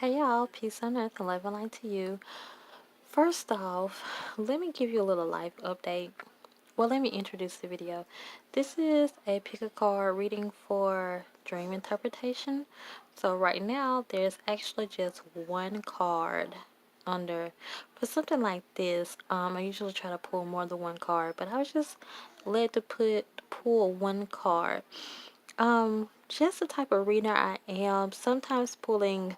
Hey y'all, peace on earth and love and light to you. First off, let me give you a little life update. Well, let me introduce the video. This is a pick a card reading for dream interpretation. So right now, there's actually just one card under. For something like this, I usually try to pull more than one card, but I was just led to pull one card. Just the type of reader I am. Sometimes pulling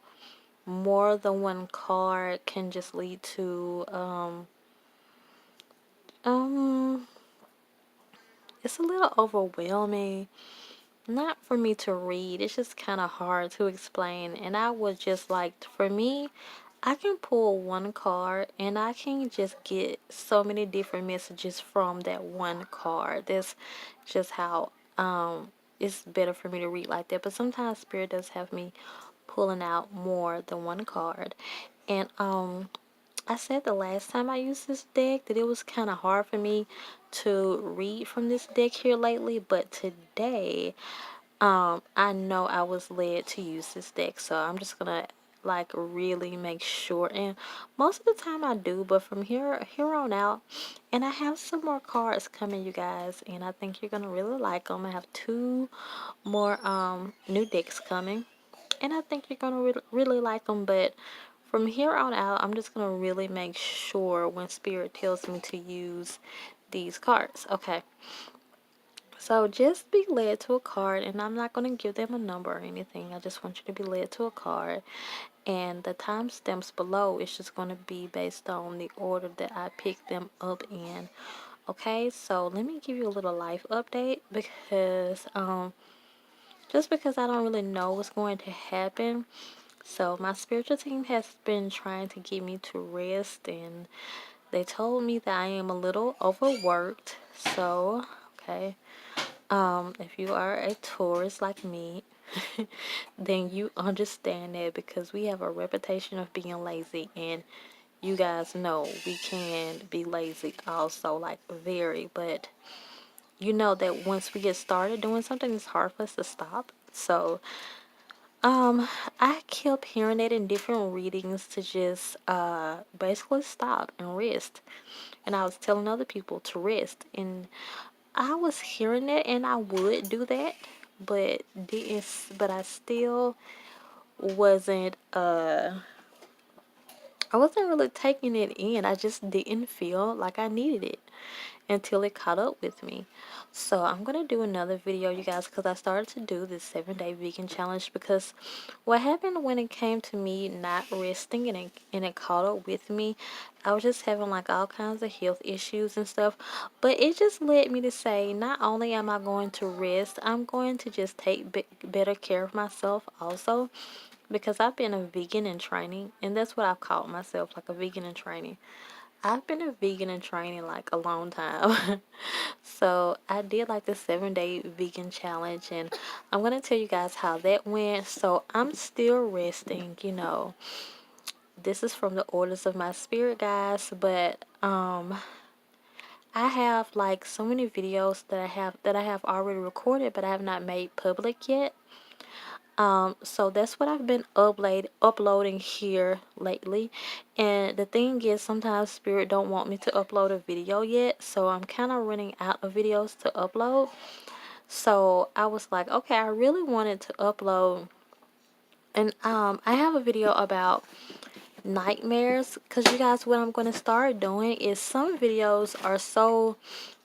more than one card can just lead to um it's a little overwhelming, not for me to read. It's just kind of hard to explain, and I would just like, for me, I can pull one card and I can just get so many different messages from that one card. That's just how it's better for me to read like that. But sometimes spirit does have me pulling out more than one card. And I said the last time I used this deck that it was kind of hard for me to read from this deck here lately, but today, I know I was led to use this deck, so I'm just gonna like really make sure. And most of the time I do, but from here on out, and I have some more cards coming, you guys, and I think you're gonna really like them. I have two more new decks coming, and I think you're gonna really like them. But from here on out, I'm just gonna really make sure when spirit tells me to use these cards. Okay, so just be led to a card, and I'm not gonna give them a number or anything. I just want you to be led to a card, and the timestamps below is just gonna be based on the order that I picked them up in. Okay, so let me give you a little life update because just because I don't really know what's going to happen. So my spiritual team has been trying to get me to rest, and they told me that I am a little overworked. So, okay, if you are a Taurus like me, then you understand that because we have a reputation of being lazy, and you guys know we can be lazy also, like very, but you know that once we get started doing something, it's hard for us to stop. So, I kept hearing it in different readings to just basically stop and rest. And I was telling other people to rest, and I was hearing it and I would do that, but didn't but I still wasn't I wasn't really taking it in. I just didn't feel like I needed it until it caught up with me. So I'm going to do another video, you guys, because I started to do this 7-day vegan challenge because what happened when it came to me not resting and it caught up with me, I was just having like all kinds of health issues and stuff. But it just led me to say, not only am I going to rest, I'm going to just take better care of myself also, because I've been a vegan in training, and that's what I've called myself, like a vegan in training. I've been a vegan in training like a long time. So I did like the 7-day vegan challenge, and I'm going to tell you guys how that went. So I'm still resting, you know. This is from the orders of my spirit, guys, but I have like so many videos that I have already recorded but I have not made public yet. So that's what I've been uploading here lately. And the thing is, sometimes Spirit don't want me to upload a video yet, so I'm kind of running out of videos to upload. So I was like, okay, I really wanted to upload, and I have a video about nightmares, because you guys, what I'm going to start doing is some videos are so,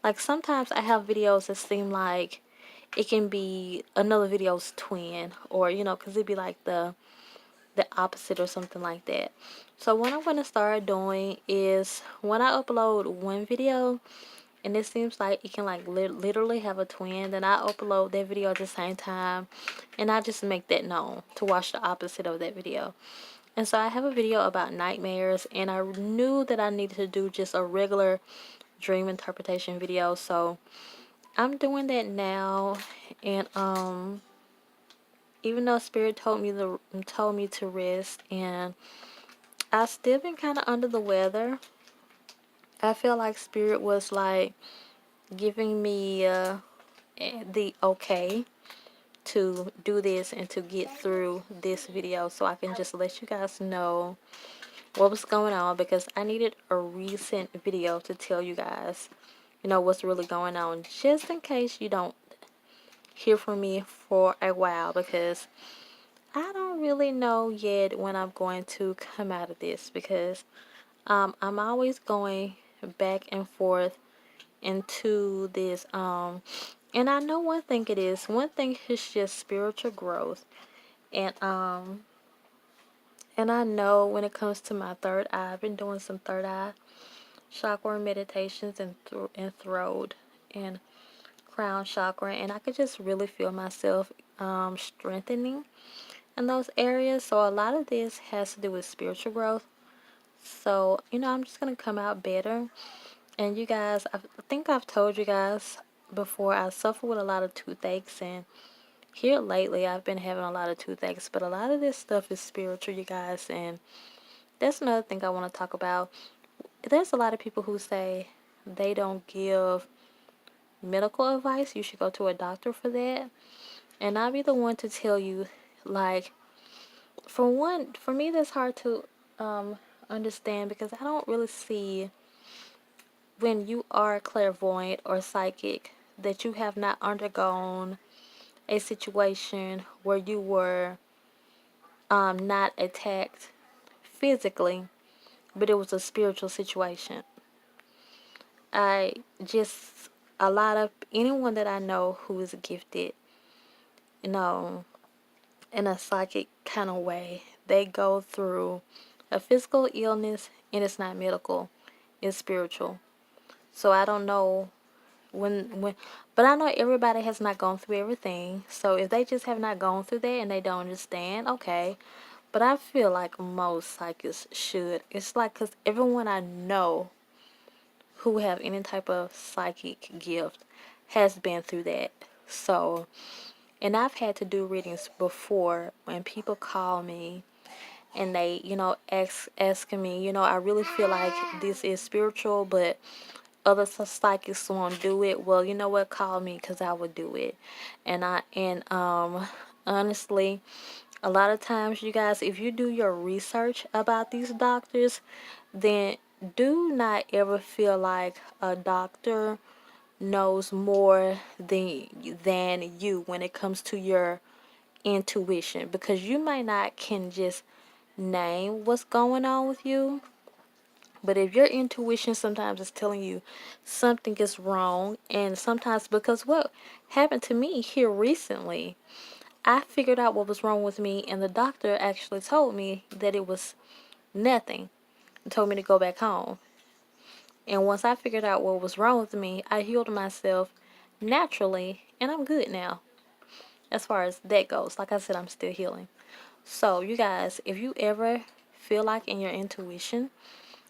like, sometimes I have videos that seem like it can be another video's twin, or you know, because it'd be like the opposite or something like that. So what I'm going to start doing is when I upload one video and it seems like it can like literally have a twin, then I upload that video at the same time, and I just make that known to watch the opposite of that video. And so I have a video about nightmares, and I knew that I needed to do just a regular dream interpretation video, so I'm doing that now. And even though spirit told me to rest, and I still been kind of under the weather, I feel like spirit was like giving me the okay to do this and to get through this video so I can just let you guys know what was going on, because I needed a recent video to tell you guys, what's really going on, just in case you don't hear from me for a while, because I don't really know yet when I'm going to come out of this, because I'm always going back and forth into this, and I know one thing it is. One thing is just spiritual growth. And I know when it comes to my third eye, I've been doing some third eye chakra meditations and throat and crown chakra, and I could just really feel myself strengthening in those areas. So a lot of this has to do with spiritual growth. So, I'm just going to come out better. And you guys, I think I've told you guys before, I suffer with a lot of toothaches, and here lately I've been having a lot of toothaches, but a lot of this stuff is spiritual, you guys, and that's another thing I want to talk about. There's a lot of people who say they don't give medical advice. You should go to a doctor for that. And I'll be the one to tell you, like, for me, that's hard to understand, because I don't really see, when you are clairvoyant or psychic, that you have not undergone a situation where you were not attacked physically, but it was a spiritual situation. I just, a lot of anyone that I know who is gifted, you know, in a psychic kind of way, they go through a physical illness, and it's not medical, it's spiritual. So I don't know but I know everybody has not gone through everything. So if they just have not gone through that and they don't understand, okay. But I feel like most psychics should. It's like, because everyone I know who have any type of psychic gift has been through that. So, and I've had to do readings before when people call me and they, asking me, I really feel like this is spiritual, but other psychics won't do it. Well, you know what? Call me, because I would do it. And honestly, a lot of times, you guys, if you do your research about these doctors, then do not ever feel like a doctor knows more than you when it comes to your intuition, because you might not can just name what's going on with you, but if your intuition sometimes is telling you something is wrong, and sometimes, because what happened to me here recently, I figured out what was wrong with me, and the doctor actually told me that it was nothing, and told me to go back home. And once I figured out what was wrong with me, I healed myself naturally, and I'm good now. As far as that goes, like I said, I'm still healing. So, you guys, if you ever feel like in your intuition,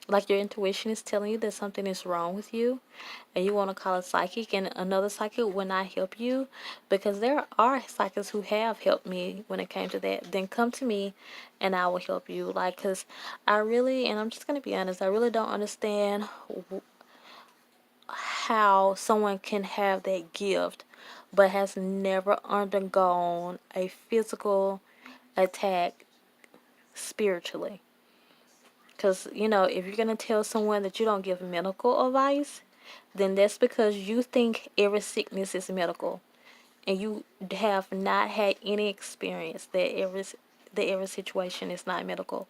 like your intuition is telling you that something is wrong with you, and you want to call a psychic, and another psychic will not help you, because there are psychics who have helped me when it came to that, then come to me and I will help you. Like, because I really, and I'm just going to be honest, I really don't understand how someone can have that gift but has never undergone a physical attack spiritually. Because, if you're going to tell someone that you don't give medical advice, then that's because you think every sickness is medical. And you have not had any experience that every situation is not medical.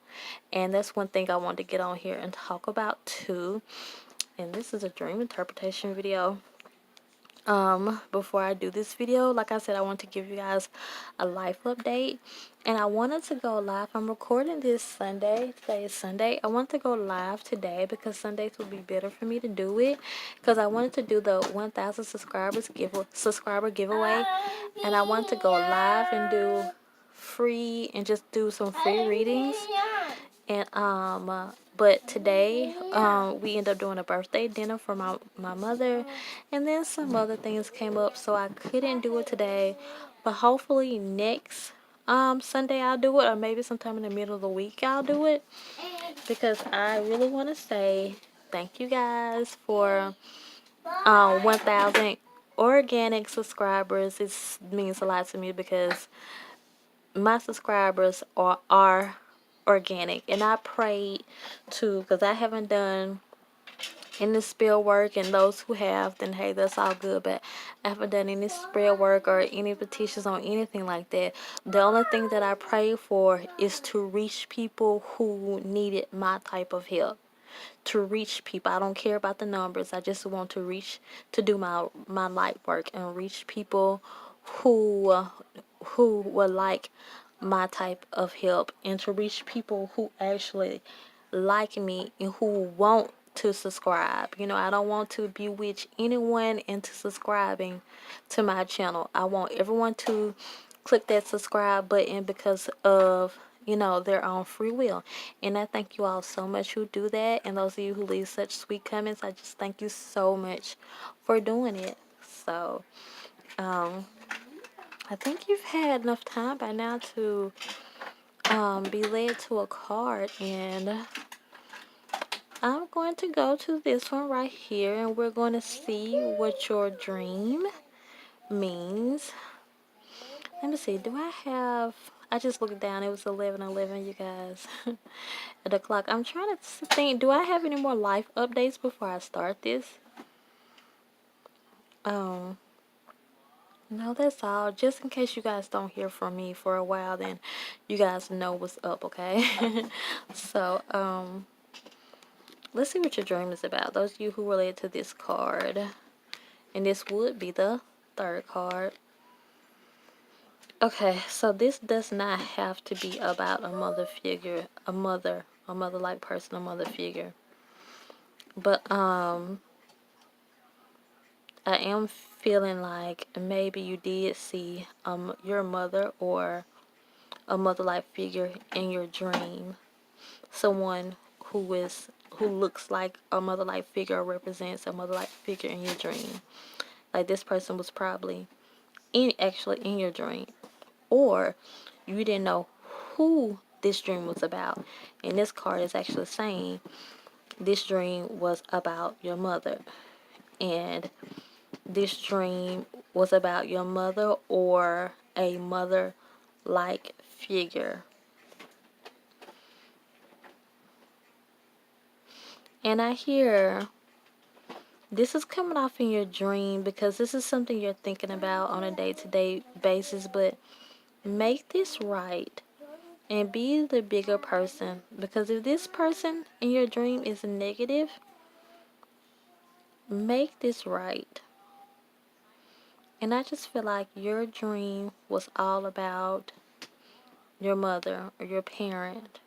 And that's one thing I want to get on here and talk about too. And this is a dream interpretation video. Before I do this video, like I said, I want to give you guys a life update, and I wanted to go live. I'm recording this Sunday. Today is Sunday. I want to go live today because Sundays would be better for me to do it, because I wanted to do the 1,000 subscriber giveaway, and I want to go live and do free and just do some free readings. And but today we ended up doing a birthday dinner for my mother, and then some other things came up, so I couldn't do it today. But hopefully next Sunday I'll do it, or maybe sometime in the middle of the week I'll do it, because I really want to say thank you guys for 1,000 organic subscribers, it means a lot to me because my subscribers are organic. And I prayed to, because I haven't done any spell work, and those who have, then hey, that's all good. But I haven't done any spell work or any petitions on anything like that. The only thing that I pray for is to reach people who needed my type of help. To reach people. I don't care about the numbers. I just want to reach, to do my light work and reach people who who would like my type of help, and to reach people who actually like me and who want to subscribe. I don't want to bewitch anyone into subscribing to my channel. I want everyone to click that subscribe button because of their own free will. And I thank you all so much who do that, and those of you who leave such sweet comments, I just thank you so much for doing it. So I think you've had enough time by now to be led to a card, and I'm going to go to this one right here, and we're going to see what your dream means. Let me see. Do I have? I just looked down. It was 11:11, you guys. At the clock. I'm trying to think. Do I have any more life updates before I start this? Um, no, that's all. Just in case you guys don't hear from me for a while, then you guys know what's up, okay? So, let's see what your dream is about. Those of you who relate to this card, and this would be the third card. Okay, so this does not have to be about a mother figure, a mother-like person, a mother figure. But I am feeling like maybe you did see your mother or a mother-like figure in your dream. Someone who looks like a mother-like figure or represents a mother-like figure in your dream. Like this person was probably actually in your dream, or you didn't know who this dream was about. And this card is actually saying this dream was about your mother, and this dream was about your mother or a mother-like figure. And I hear this is coming off in your dream because this is something you're thinking about on a day-to-day basis, but make this right and be the bigger person, because if this person in your dream is negative, make this right. And I just feel like your dream was all about your mother or your parent,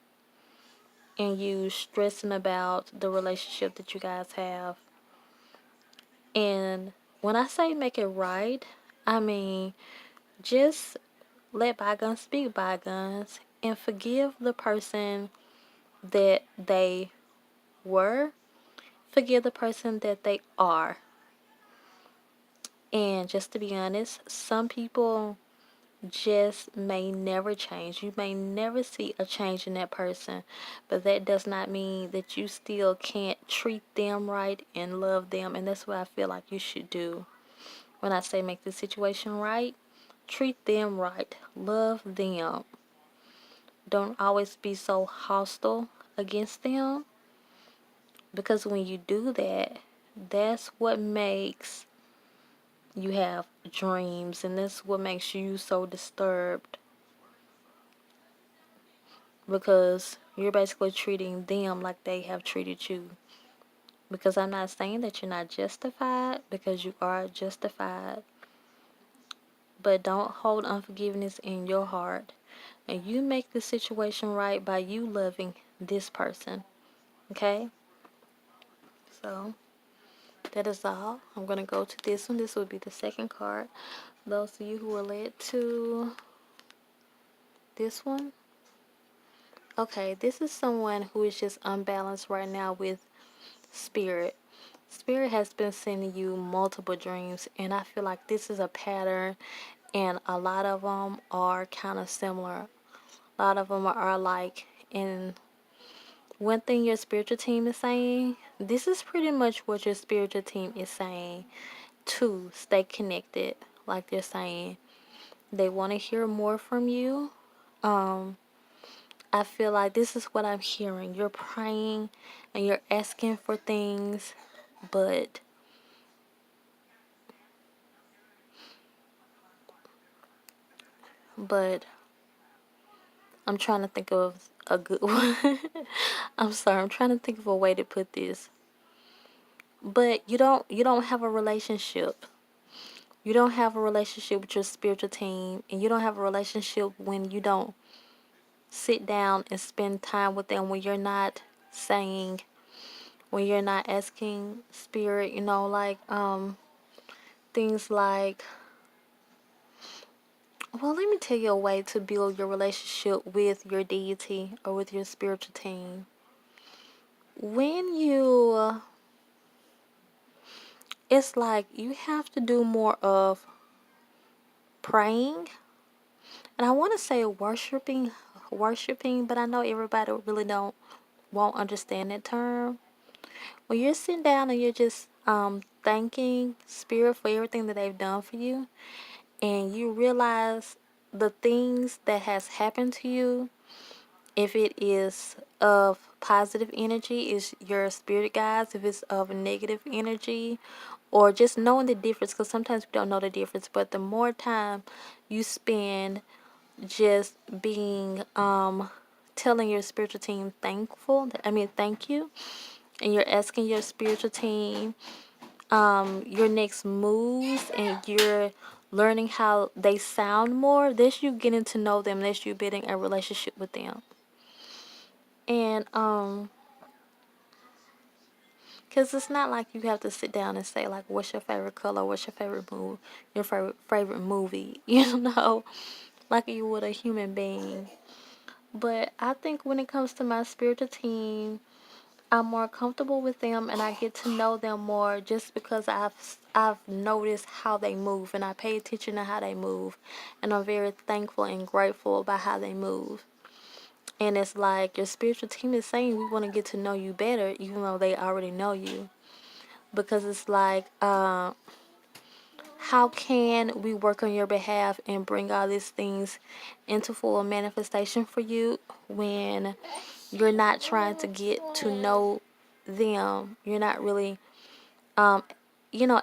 and you stressing about the relationship that you guys have. And when I say make it right, I mean just let bygones be bygones and forgive the person that they were. Forgive the person that they are. And just to be honest, some people just may never change. You may never see a change in that person, but that does not mean that you still can't treat them right and love them. And that's what I feel like you should do. When I say make the situation right, treat them right, love them. Don't always be so hostile against them, because when you do that, that's what makes you have dreams, and that's what makes you so disturbed, because you're basically treating them like they have treated you. Because I'm not saying that you're not justified, because you are justified, but don't hold unforgiveness in your heart. And you make the situation right by you loving this person. Okay? So, that is all. I'm going to go to this one. This would be the second card. Those of you who are led to this one. Okay, this is someone who is just unbalanced right now with spirit. Spirit has been sending you multiple dreams, and I feel like this is a pattern, and a lot of them are kind of similar. A lot of them are like, and one thing your spiritual team is saying, this is pretty much what your spiritual team is saying. to stay connected, like they're saying. They want to hear more from you. Um, I feel like this is what I'm hearing. You're praying and you're asking for things, but but I'm trying to think of a good one. I'm sorry. I'm trying to think of a way to put this. But you don't have a relationship. You don't have a relationship with your spiritual team, and you don't have a relationship when you don't sit down and spend time with them, when you're not saying, when you're not asking spirit, like things like, well, let me tell you a way to build your relationship with your deity or with your spiritual team. When you It's like you have to do more of praying, and I want to say worshiping, but I know everybody really won't understand that term. When you're sitting down and you're just thanking spirit for everything that they've done for you, and you realize the things that has happened to you, if it is of positive energy, is your spirit guides. If it's of negative energy, or just knowing the difference, because sometimes we don't know the difference. But the more time you spend just being telling your spiritual team thank you, and you're asking your spiritual team your next moves, and you're learning how they sound more, that's you getting to know them, that's you building a relationship with them. And because it's not like you have to sit down and say, like, what's your favorite color, what's your favorite move, your favorite movie, like you would a human being. But I think when it comes to my spiritual team, I'm more comfortable with them, and I get to know them more just because I've noticed how they move, and I pay attention to how they move, and I'm very thankful and grateful about how they move. And it's like your spiritual team is saying we want to get to know you better, even though they already know you. Because it's like, how can we work on your behalf and bring all these things into full manifestation for you when you're not trying to get to know them? You're not really, um,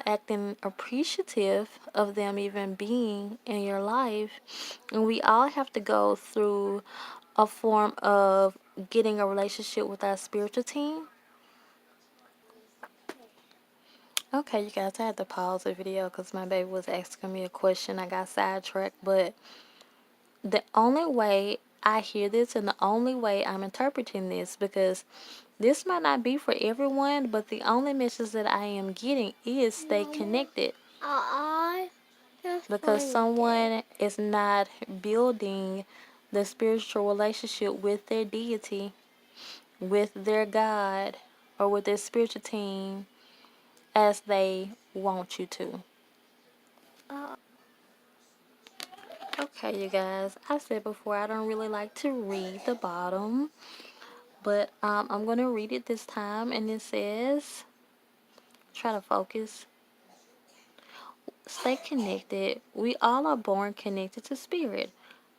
acting appreciative of them even being in your life. And we all have to go through a form of getting a relationship with our spiritual team. Okay, you guys, I had to pause the video because my baby was asking me a question. I got sidetracked, but the only way I hear this and the only way I'm interpreting this, because this might not be for everyone, but the only message that I am getting is stay connected. Because someone is not building the spiritual relationship with their deity, with their God, or with their spiritual team as they want you to. Okay, you guys, I said before I don't really like to read the bottom, but I'm going to read it this time, and it says, try to focus, stay connected. We all are born connected to spirit,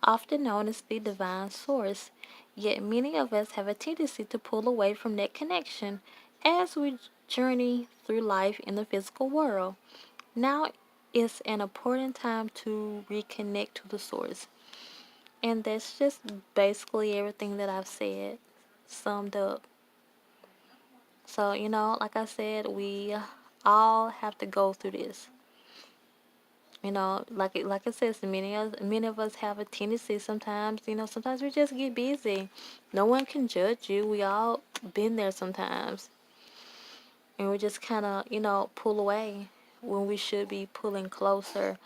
often known as the divine source, yet many of us have a tendency to pull away from that connection as we journey through life in the physical world. Now is an important time to reconnect to the source. And that's just basically everything that I've said summed up. So, like I said, we all have to go through this. Like I said, so many of us have a tendency sometimes, sometimes we just get busy. No one can judge you. We all been there sometimes. And we just kind of, pull away when we should be pulling closer.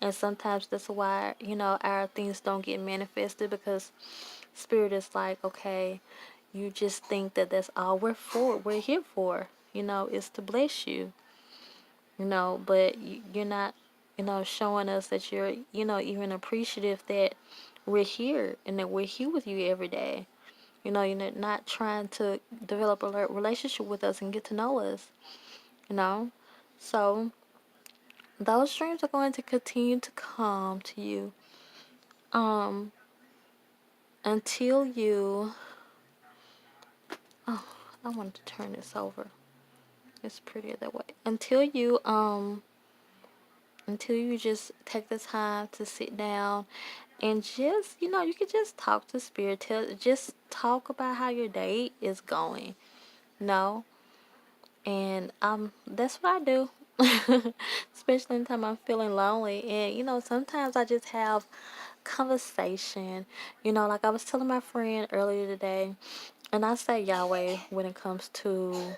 And sometimes that's why, our things don't get manifested, because spirit is like, okay, you just think that that's all we're here for, is to bless you, but you're not, showing us that you're, even appreciative that we're here and that we're here with you every day. You're not trying to develop a relationship with us and get to know us, you know. So those dreams are going to continue to come to you um until you oh, I want to turn this over. It's prettier that way. Until you just take the time to sit down and just, you can just talk to spirit. Just talk about how your day is going. No, and that's what I do. Especially in time I'm feeling lonely, and sometimes I just have conversation. Like I was telling my friend earlier today, and I say Yahweh when it comes to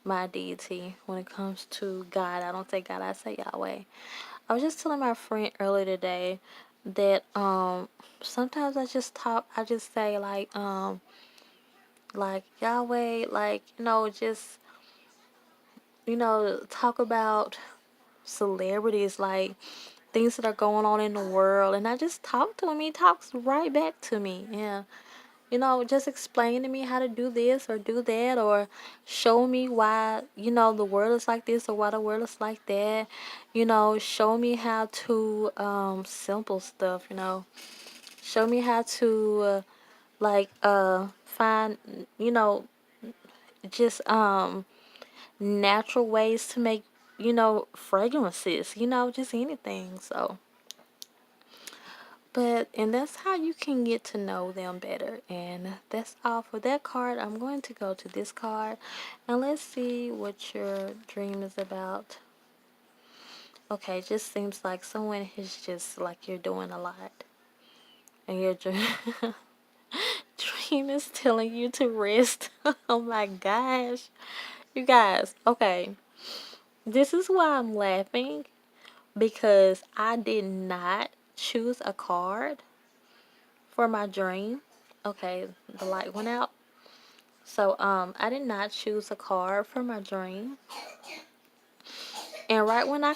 my deity. When it comes to God, I don't say God, I say Yahweh. I was just telling my friend earlier today that sometimes I just say like Yahweh, like just talk about celebrities, like things that are going on in the world, and I just talk to him. He talks right back to me. Yeah. Just explain to me how to do this or do that, or show me why, the world is like this or why the world is like that. Show me how to, simple stuff, show me how to, find, you know, just, natural ways to make, fragrances, just anything. So, and that's how you can get to know them better. And that's all for that card. I'm going to go to this card and let's see what your dream is about. Okay, it just seems like someone is just like you're doing a lot. And your dream, dream is telling you to rest. Oh my gosh. You guys, okay. This is why I'm laughing, because I did not choose a card for my dream. Okay, the light went out. So I did not choose a card for my dream. And right when I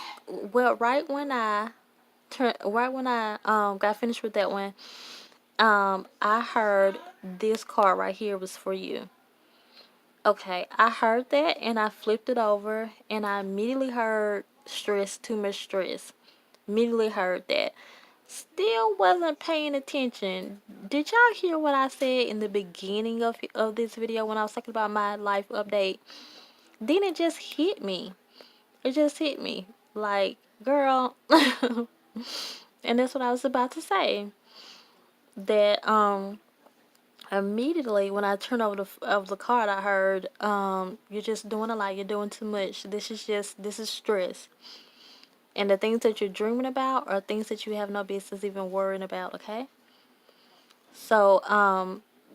got finished with that one, I heard this card right here was for you. Okay, I heard that and I flipped it over and I immediately heard stress, too much stress. Immediately heard that. Still wasn't paying attention. Did y'all hear what I said in the beginning of this video when I was talking about my life update? Then it just hit me. It just hit me. Like, girl. And that's what I was about to say. That immediately when I turned over the card, I heard you're just doing a lot. You're doing too much. This is stress. And the things that you're dreaming about are things that you have no business even worrying about, okay? So,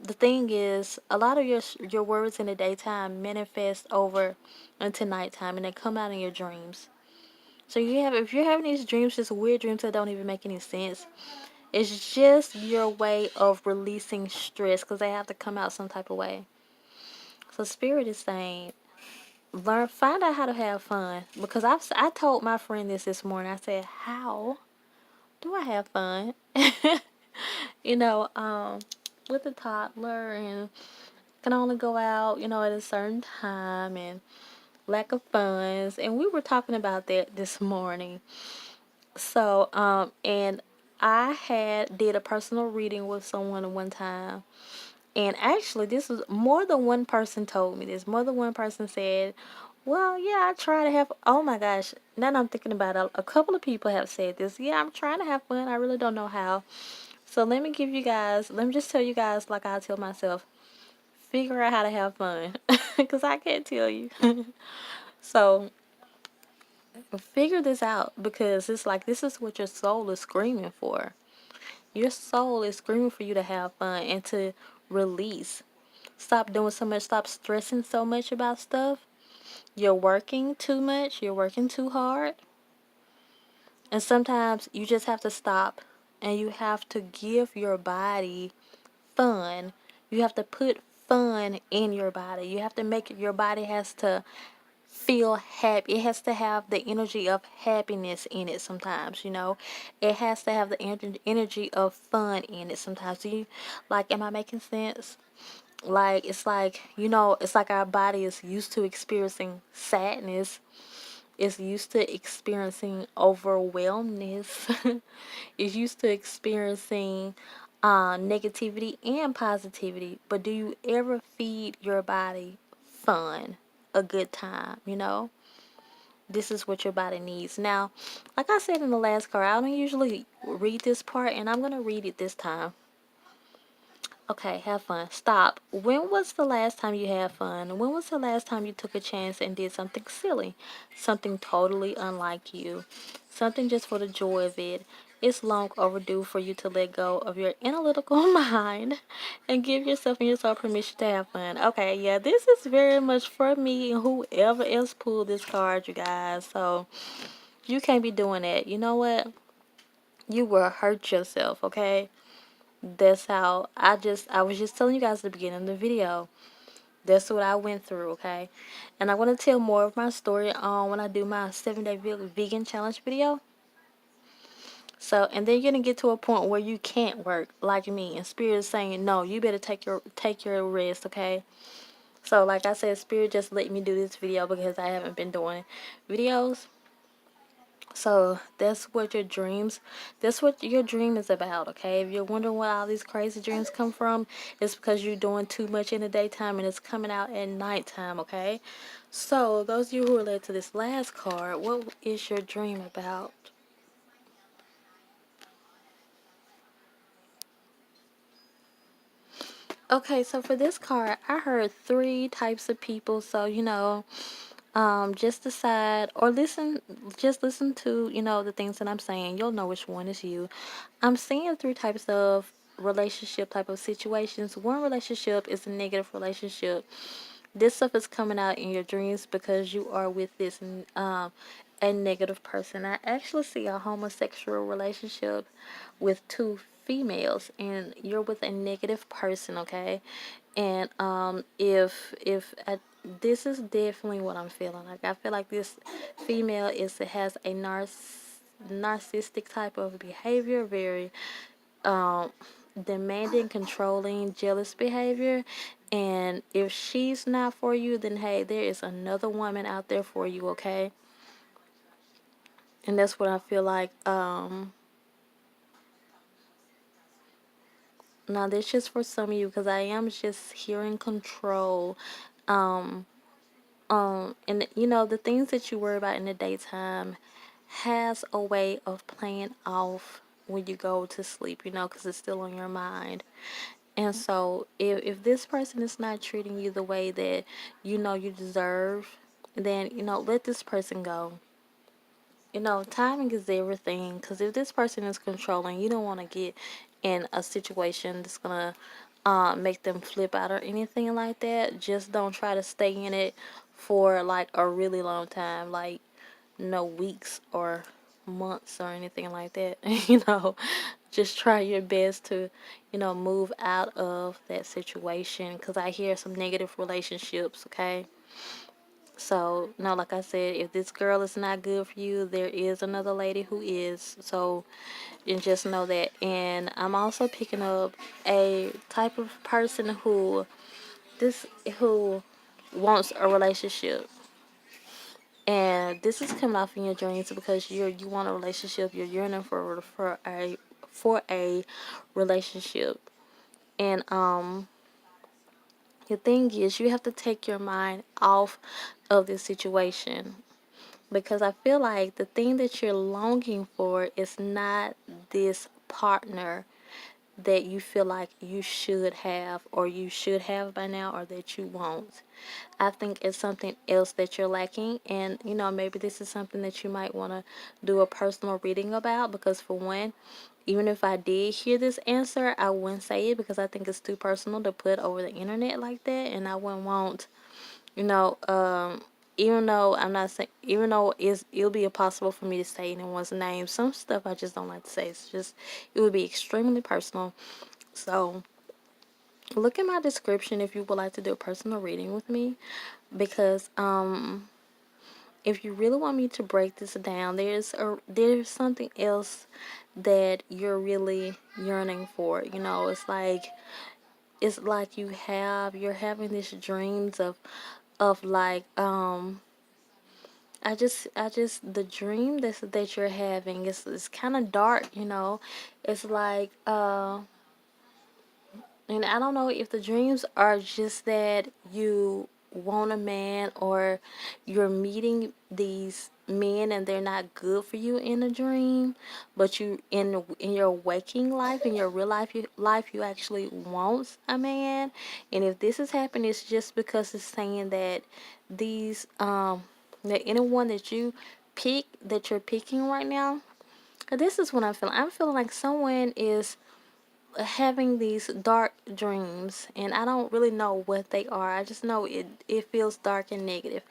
the thing is, a lot of your worries in the daytime manifest over into nighttime, and they come out in your dreams. So if you're having these dreams, just weird dreams that don't even make any sense, it's just your way of releasing stress because they have to come out some type of way. So Spirit is saying, find out how to have fun, because I told my friend this morning. I said, how do I have fun? you know, um, with a toddler and can only go out, at a certain time and lack of funds. And we were talking about that this morning. So, and I did a personal reading with someone one time. And actually, this was more than one person told me this. More than one person said, well, yeah, I try to have, oh my gosh, now that I'm thinking about it, a couple of people have said this. Yeah, I'm trying to have fun. I really don't know how. So let me just tell you guys, like I tell myself, figure out how to have fun. Because I can't tell you. So figure this out, because it's like this is what your soul is screaming for. Your soul is screaming for you to have fun and to release. Stop doing so much. Stop stressing so much about stuff. You're working too much. You're working too hard. And sometimes you just have to stop and you have to give your body fun. You have to put fun in your body. You have to make it, your body has to feel happy. It has to have the energy of happiness in it sometimes, It has to have the energy of fun in it sometimes. Am I making sense? It's like our body is used to experiencing sadness is used to experiencing overwhelmness, is used to experiencing negativity and positivity. But do you ever feed your body fun, a good time, you know? This is what your body needs. Now, like I said in the last card, I don't usually read this part, and I'm going to read it this time. Okay, have fun. Stop. When was the last time you had fun? When was the last time you took a chance and did something silly? Something totally unlike you. Something just for the joy of it. It's long overdue for you to let go of your analytical mind and give yourself and yourself permission to have fun. Okay, yeah, this is very much for me and whoever else pulled this card, you guys. So, you can't be doing that. You know what? You will hurt yourself, okay? That's how I was just telling you guys at the beginning of the video. That's what I went through, okay? And I'm going to tell more of my story when I do my 7-day vegan challenge video. So, and then you're going to get to a point where you can't work like me, and Spirit is saying, "No, you better take your rest, okay?" So, like I said, Spirit just let me do this video because I haven't been doing videos. So that's what your dream is about, okay? If you're wondering where all these crazy dreams come from, it's because you're doing too much in the daytime and it's coming out at nighttime, okay? So, those of you who relate to this last card, what is your dream about? Okay, so for this card, I heard three types of people. So, just decide or just listen to, the things that I'm saying. You'll know which one is you. I'm seeing three types of relationship type of situations. One relationship is a negative relationship. This stuff is coming out in your dreams because you are with this a negative person. I actually see a homosexual relationship with two females, and you're with a negative person, okay? And if this is definitely what I'm feeling like. I feel like this female has a narcissistic type of behavior, very um, demanding, controlling, jealous behavior. And if she's not for you, then hey, there is another woman out there for you, okay? And that's what I feel like. Now, this just for some of you because I am just hearing control. Um, and the things that you worry about in the daytime has a way of playing off when you go to sleep, because it's still on your mind. And so if this person is not treating you the way that you deserve, then, let this person go. Timing is everything. Because if this person is controlling, you don't want to get in a situation that's going to make them flip out or anything like that. Just don't try to stay in it for like a really long time. Like, no weeks or months or anything like that. Just try your best to, move out of that situation. Because I hear some negative relationships, okay? So, no, like I said, if this girl is not good for you, there is another lady who is. So, and just know that. And I'm also picking up a type of person who wants a relationship. And this is coming off in your dreams because you want a relationship. You're yearning for a relationship. And the thing is, you have to take your mind off of this situation. Because I feel like the thing that you're longing for is not this partner that you feel like you should have or you should have by now or that you won't. I think it's something else that you're lacking, and maybe this is something that you might want to do a personal reading about, because for one, even if I did hear this answer, I wouldn't say it because I think it's too personal to put over the internet like that, and I wouldn't want, you know, um, even though I'm not saying, even though it'll be impossible for me to say anyone's name, some stuff I just don't like to say. It would be extremely personal. So, look at my description if you would like to do a personal reading with me, because if you really want me to break this down, there's something else that you're really yearning for. It's like you're having these dreams of like the dream that you're having is kind of dark, you know. It's like, and I don't know if the dreams are just that you want a man, or you're meeting these men and they're not good for you in a dream, but you in your waking life, in your real life, you actually want a man. And if this is happening, it's just because it's saying that these that anyone that you're picking right now. This is what I'm feeling. I'm feeling like someone is having these dark dreams, and I don't really know what they are. I just know it feels dark and negative.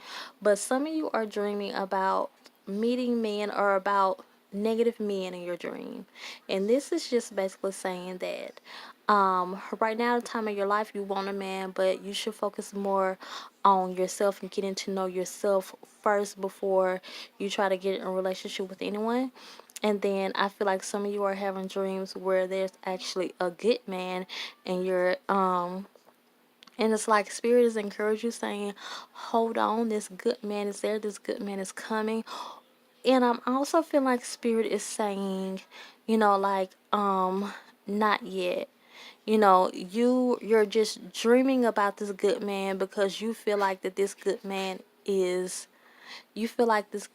But some of you are dreaming about meeting men, or about negative men in your dream. And this is just basically saying that right now, the time of your life, you want a man, but you should focus more on yourself and getting to know yourself first before you try to get in a relationship with anyone. And then I feel like some of you are having dreams where there's actually a good man, and and it's like spirit is encouraging you, saying, hold on, this good man is there, this good man is coming. And I'm also feeling like spirit is saying, like, not yet. You're just dreaming about this good man because you feel like that this good man is you feel like this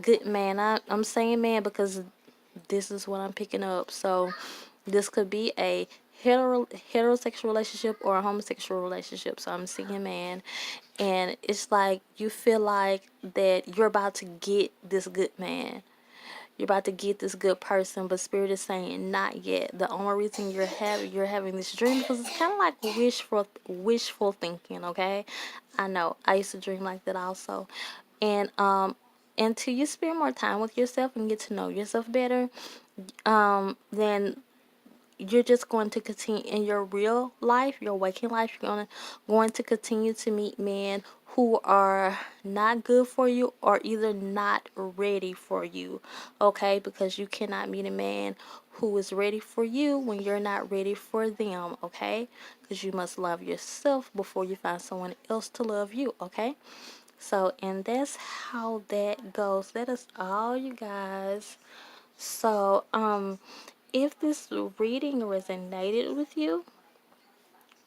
good man. I'm saying man because this is what I'm picking up. So this could be a heterosexual relationship or a homosexual relationship. So I'm seeing man, and it's like you feel like that you're about to get this good man. You're about to get this good person, but spirit is saying not yet. The only reason you're having this dream because it's kind of like wishful thinking. Okay, I know I used to dream like that also, and until you spend more time with yourself and get to know yourself better, then you're just going to continue in your real life, your waking life. You're going to continue to meet men who are not good for you, or either not ready for you. Okay, because you cannot meet a man who is ready for you when you're not ready for them. Okay, because you must love yourself before you find someone else to love you. Okay. So, and that's how that goes. That is all, you guys. So, if this reading resonated with you,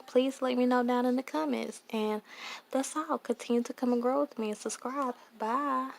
please let me know down in the comments. And that's all. Continue to come and grow with me and subscribe. Bye.